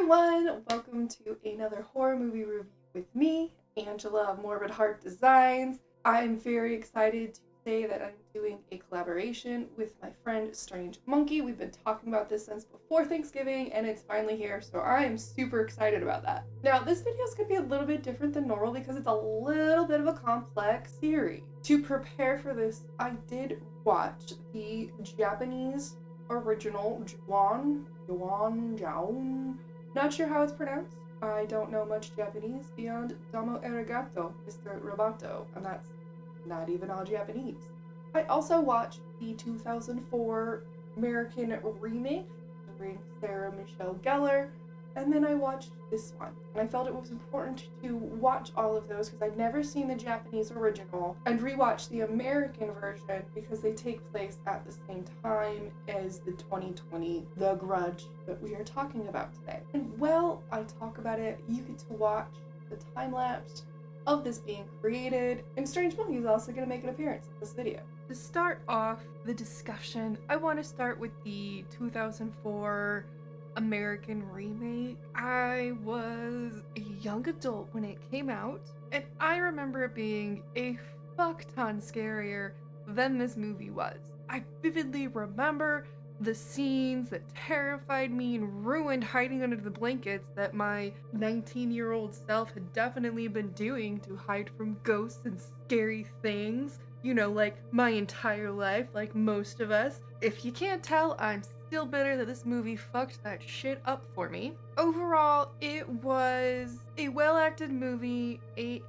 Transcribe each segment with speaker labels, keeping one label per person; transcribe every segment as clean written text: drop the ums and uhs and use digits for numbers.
Speaker 1: everyone! Welcome to another horror movie review with me, Angela of Morbid Heart Designs. I'm very excited to say that I'm doing a collaboration with my friend Strange Monkey. We've been talking about this since before Thanksgiving and it's finally here, so I am super excited about that. Now, this video is going to be a little bit different than normal because it's a little bit of a complex series. To prepare for this, I did watch the Japanese original Juon, not sure how it's pronounced. I don't know much Japanese beyond Domo Arigato, Mr. Roboto, and that's not even all Japanese. I also watched the 2004 American remake starring Sarah Michelle Gellar, and then I watched this one. And I felt it was important to watch all of those because I'd never seen the Japanese original and rewatch the American version because they take place at the same time as the 2020 The Grudge that we are talking about today. And while I talk about it, you get to watch the time lapse of this being created, and Strange Monkey is also going to make an appearance in this video. To start off the discussion, I want to start with the 2004 American remake. I was a young adult when it came out, and I remember it being a fuck ton scarier than this movie was. I vividly remember the scenes that terrified me and ruined hiding under the blankets that my 19-year-old self had definitely been doing to hide from ghosts and scary things. You know, like my entire life, like most of us. If you can't tell, I'm still bitter that this movie fucked that shit up for me. Overall, it was a well-acted movie, a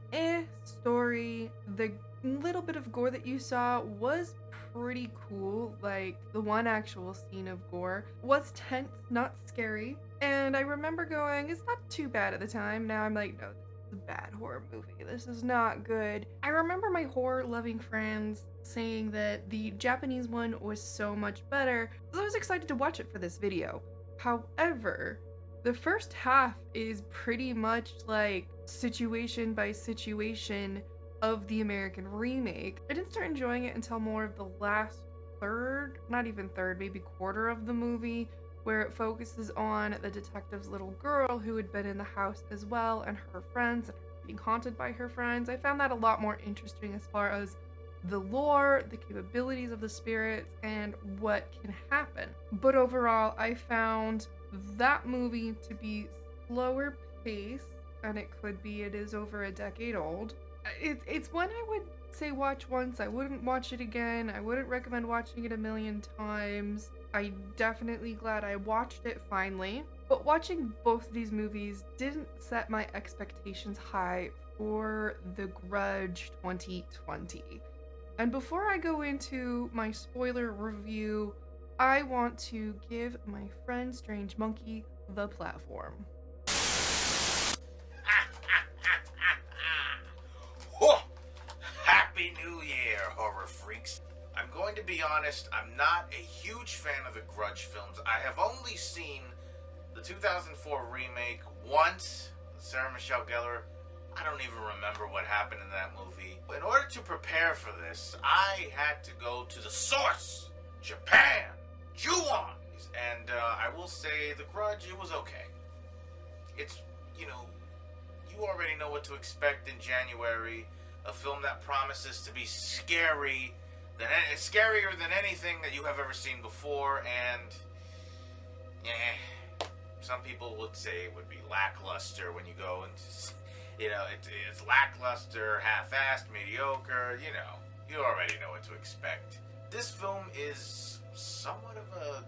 Speaker 1: story. The little bit of gore that you saw was pretty cool. Like, the one actual scene of gore was tense, not scary. And I remember going, it's not too bad at the time. Now I'm like, no, a bad horror movie. This is not good. I remember my horror-loving friends saying that the Japanese one was so much better, so I was excited to watch it for this video. However, the first half is pretty much like situation by situation of the American remake. I didn't start enjoying it until more of the last third, not even third, maybe quarter of the movie, where it focuses on the detective's little girl who had been in the house as well, and her friends, and being haunted by her friends. I found that a lot more interesting as far as the lore, the capabilities of the spirits, and what can happen. But overall, I found that movie to be slower paced, and it is over a decade old. It's one I would say watch once. I wouldn't watch it again. I wouldn't recommend watching it a million times. I'm definitely glad I watched it finally. But watching both of these movies didn't set my expectations high for The Grudge 2020. And before I go into my spoiler review, I want to give my friend Strange Monkey the platform.
Speaker 2: Happy New Year, horror freaks. I'm going to be honest, I'm not a huge fan of the Grudge films. I have only seen the 2004 remake once, Sarah Michelle Gellar. I don't even remember what happened in that movie. In order to prepare for this, I had to go to the source, Japan, Juon. And I will say, The Grudge, it was okay. It's, you already know what to expect in January. A film that promises to be scarier than anything that you have ever seen before, and some people would say it would be lackluster when you go and it's lackluster, half-assed, mediocre. You already know what to expect. This film is somewhat of a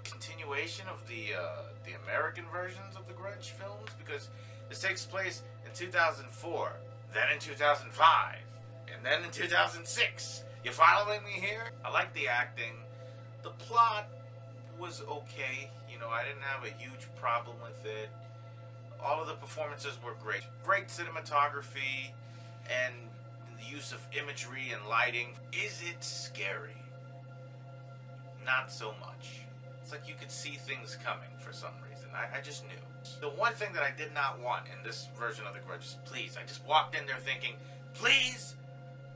Speaker 2: continuation of the American versions of the Grudge films, because this takes place in 2004, then in 2005, and then in 2006. You following me here? I like the acting. The plot was okay. I didn't have a huge problem with it. All of the performances were great. Great cinematography and the use of imagery and lighting. Is it scary? Not so much. It's like you could see things coming for some reason. I just knew. The one thing that I did not want in this version of The Grudge is, please, I just walked in there thinking, please,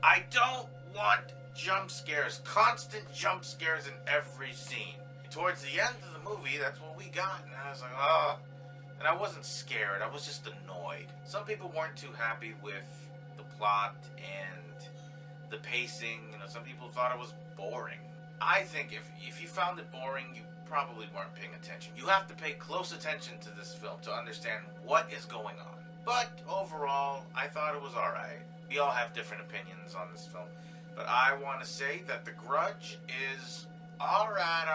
Speaker 2: I don't want jump scares, constant jump scares in every scene. Towards the end of the movie, that's what we got, and I was like, oh, And I wasn't scared, I was just annoyed. Some people weren't too happy with the plot and the pacing. Some people thought it was boring. I think if you found it boring, you probably weren't paying attention. You have to pay close attention to this film to understand what is going on. But overall, I thought it was alright. We all have different opinions on this film. But I want to say that The Grudge is alright.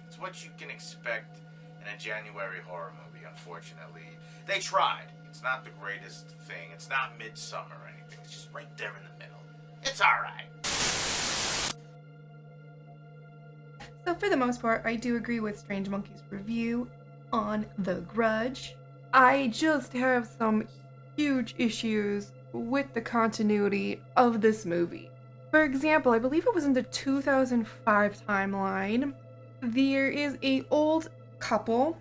Speaker 2: It's what you can expect in a January horror movie, unfortunately. They tried. It's not the greatest thing. It's not Midsummer or anything. It's just right there in the middle. It's alright.
Speaker 1: So for the most part, I do agree with Strange Monkey's review on The Grudge. I just have some huge issues with the continuity of this movie. For example, I believe it was in the 2005 timeline. There is an old couple,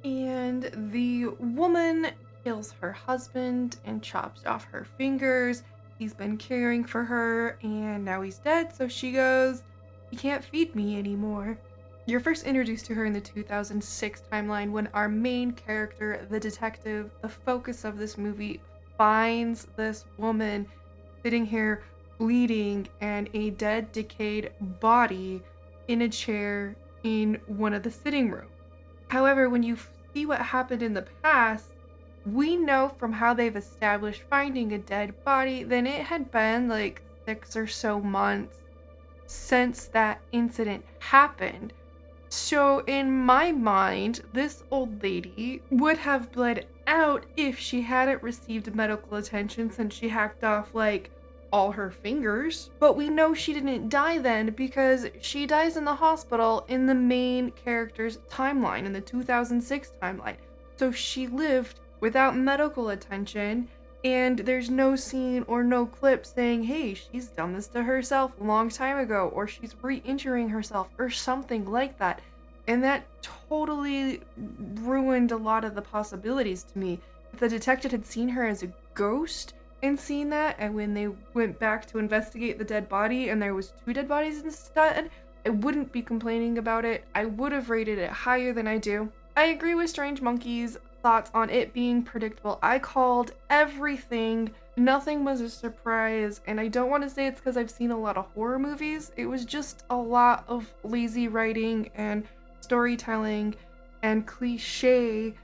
Speaker 1: and the woman kills her husband and chops off her fingers. He's been caring for her, and now he's dead, so she goes, "You can't feed me anymore." You're first introduced to her in the 2006 timeline when our main character, the detective, the focus of this movie, finds this woman sitting here bleeding and a dead, decayed body in a chair in one of the sitting rooms. However, when you see what happened in the past, we know from how they've established finding a dead body, then it had been like 6 or so months since that incident happened. So in my mind, this old lady would have bled out if she hadn't received medical attention since she hacked off like all her fingers. But we know she didn't die then because she dies in the hospital in the main character's timeline, in the 2006 timeline. So she lived without medical attention, and there's no scene or no clip saying, hey, she's done this to herself a long time ago, or she's re-injuring herself, or something like that. And that totally ruined a lot of the possibilities to me. If the detective had seen her as a ghost and seen that, and when they went back to investigate the dead body and there was 2 dead bodies instead, I wouldn't be complaining about it. I would have rated it higher than I do. I agree with Strange Monkey's thoughts on it being predictable. I called everything. Nothing was a surprise, and I don't want to say it's because I've seen a lot of horror movies. It was just a lot of lazy writing and storytelling and cliche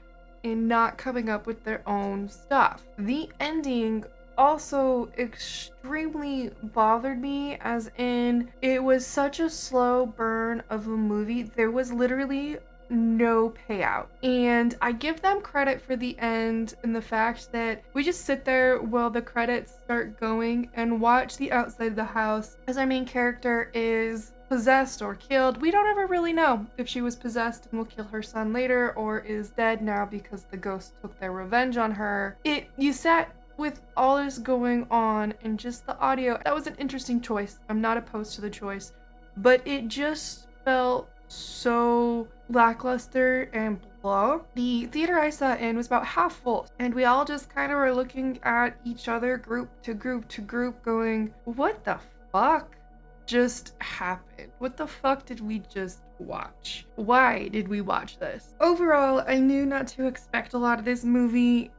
Speaker 1: and not coming up with their own stuff. The ending also extremely bothered me, as in it was such a slow burn of a movie. There was literally no payout, and I give them credit for the end and the fact that we just sit there while the credits start going and watch the outside of the house as our main character is possessed or killed. We don't ever really know if she was possessed and will kill her son later, or is dead now because the ghost took their revenge on her. You sat with all this going on and just the audio. That was an interesting choice. I'm not opposed to the choice, but it just felt so lackluster and blah. The theater I sat in was about half full, and we all just kind of were looking at each other, group to group, going, what the fuck just happened? What the fuck did we just watch? Why did we watch this? Overall, I knew not to expect a lot of this movie,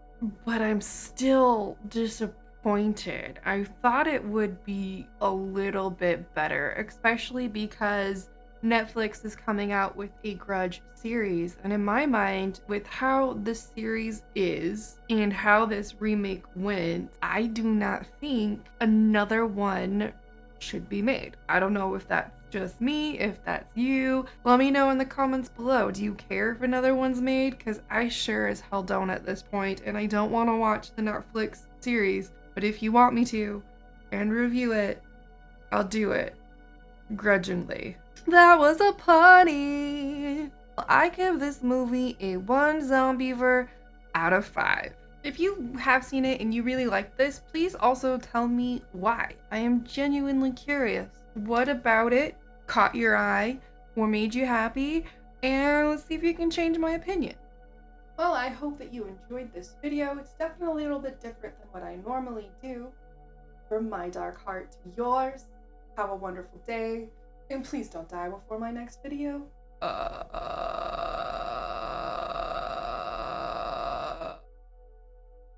Speaker 1: but I'm still disappointed. I thought it would be a little bit better, especially because Netflix is coming out with a Grudge series, and in my mind, with how the series is and how this remake went, I do not think another one should be made. I don't know if that's just me, if that's you. Let me know in the comments below. Do you care if another one's made? Because I sure as hell don't at this point, and I don't want to watch the Netflix series, but if you want me to and review it, I'll do it grudgingly. That was a party. I give this movie a 1 zombiever out of 5. If you have seen it and you really like this, please also tell me why. I am genuinely curious. What about it caught your eye or made you happy? And let's see if you can change my opinion. Well, I hope that you enjoyed this video. It's definitely a little bit different than what I normally do. From my dark heart to yours, have a wonderful day. And please don't die before my next video.